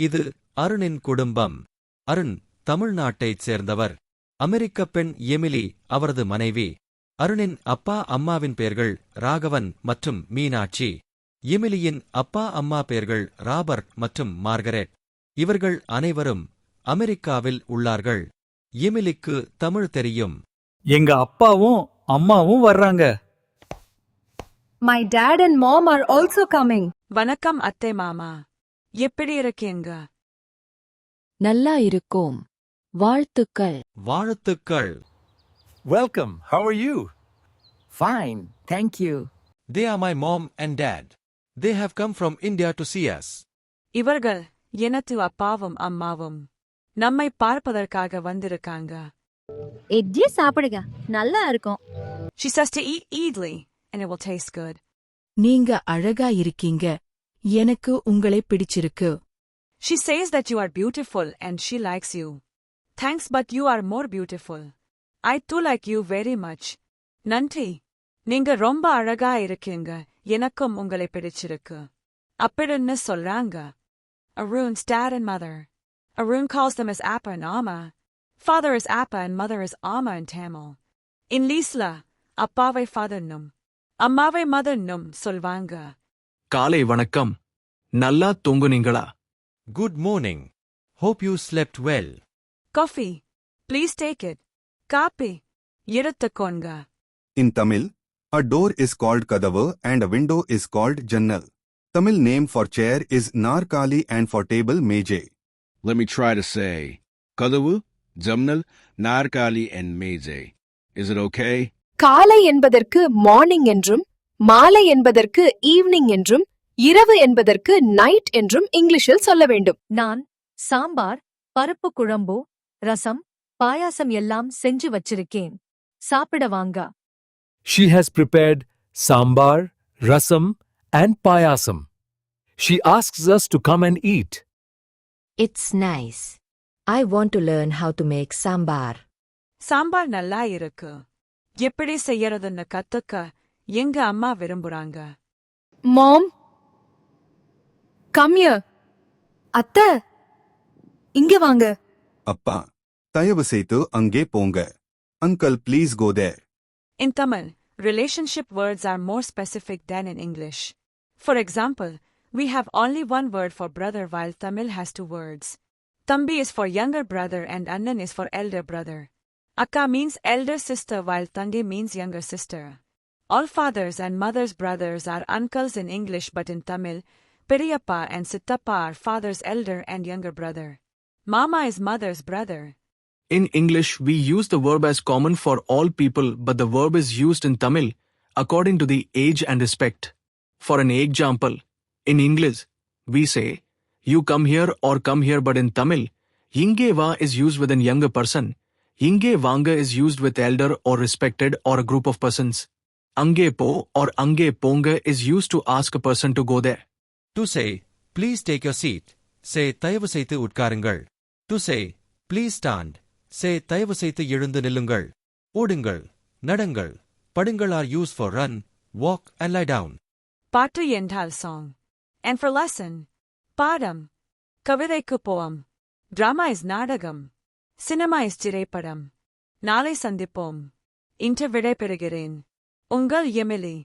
இது அருணின் குடும்பம். அருண் தமிழ்நாட்டைச் சேர்ந்தவர். அமெரிக்கப் பெண் எமிலி அவரது மனைவி. அருணின் அப்பா அம்மாவின் பெயர்கள் ராகவன் மற்றும் மீனாட்சி. எமிலியின் அப்பா அம்மா பெயர்கள் ராபர்ட் மற்றும் மார்கரெட். இவர்கள் அனைவரும் அமெரிக்காவில் உள்ளார்கள். எமிலிக்கு தமிழ் தெரியும். எங்க அப்பாவும் அம்மாவும் வர்றாங்க. My dad and mom are also coming. வணக்கம் அத்தை மாமா. எப்படி இருக்கீங்க? நல்லா இருக்கோம். வாழ்த்துக்கள். வாழ்த்துக்கள். Welcome. How are you? Fine, thank you. They are my mom and dad. They have come from India to see us. இவர்கள் எனது அப்பாவும் அம்மாவும் நம்மை பார்ப்பதற்காக வந்திருக்காங்க. இட்லி சாப்பிடுங்க, நல்லா இருக்கும். She says to eat idli and it will taste good. நீங்க அழகா இருக்கீங்க. எனக்கு உங்களை பிடிச்சிருக்கு. She says that you are beautiful and she likes you. Thanks, but you are more beautiful. I too like you very much. நன்றி. நீங்க ரொம்ப அழகா இருக்கீங்க. எனக்கும் உங்களை பிடிச்சிருக்கு. அப்படின்னு சொல்றாங்க. Arun's dad and mother. Arun calls them as Appa and Amma. Father is Appa and mother is Amma in Tamil. In Lisla, அப்பாவை father num. அம்மாவை mother num சொல்வாங்க. காலை வணக்கம். நல்லா தூங்குனீங்களா? Good morning. Hope you slept well. Coffee. Please take it. காப்பி. எடுத்துக்கோங்க. In Tamil, a door is called Kadavu and a window is called Jannal. Tamil name for chair is Narkali and for table Meje. Let me try to say Kadavu, Jamnal, Narkali and Meje. Is it okay? காலை என்பதற்கு morning என்றும், மாலை என்பதற்கு evening என்றும், இரவு என்பதற்கு night என்றும் இங்கிலீஷில் சொல்ல வேண்டும். நான் சாம்பார், பருப்பு குழம்பு, ரசம், பாயாசம் எல்லாம் செஞ்சு வச்சிருக்கேன். சாப்பிட வாங்க. She has prepared sambar, rasam, and payasam. She asks us to come and eat. It's nice. I want to learn how to make sambar. Sambar நல்லா இருக்கு. எப்படி செய்யறதுன்னு கத்துக்க எங்க அம்மா விரும்புறாங்க. Mom, come here. அத்தை, இங்க வாங்க. அப்பா, தயவு செய்து அங்கே போங்க. Uncle, please go there. In Tamil, relationship words are more specific than in English. For example, we have only one word for brother while Tamil has two words. Thambi is for younger brother and Annan is for elder brother. Akka means elder sister while Tangi means younger sister. All fathers and mothers' brothers are uncles in English, but in Tamil, Periyappa and Sittappa are father's elder and younger brother. Mama is mother's brother. In English, we use the verb as common for all people, but the verb is used in Tamil according to the age and respect. For an example, in English, we say, you come here or come here, but in Tamil, inge va is used with a younger person. Inge vanga is used with elder or respected or a group of persons. Ange po or ange ponga is used to ask a person to go there. To say, please take your seat, say தயவு செய்து உட்காருங்கள். To say, please stand, say தயவு செய்து எழுந்து நில்லுங்கள். ஓடுங்கள், நடங்கள், படுங்கள் are used for run, walk and lie down. பாட்டு என்றால் song. And for lesson, பாடம். கவிதைக்கு poem. Drama is நாடகம். Cinema is திரைப்படம். நாளை சந்திப்போம். இன்று விடைபெறுகிறேன். உங்கள் எமிலி.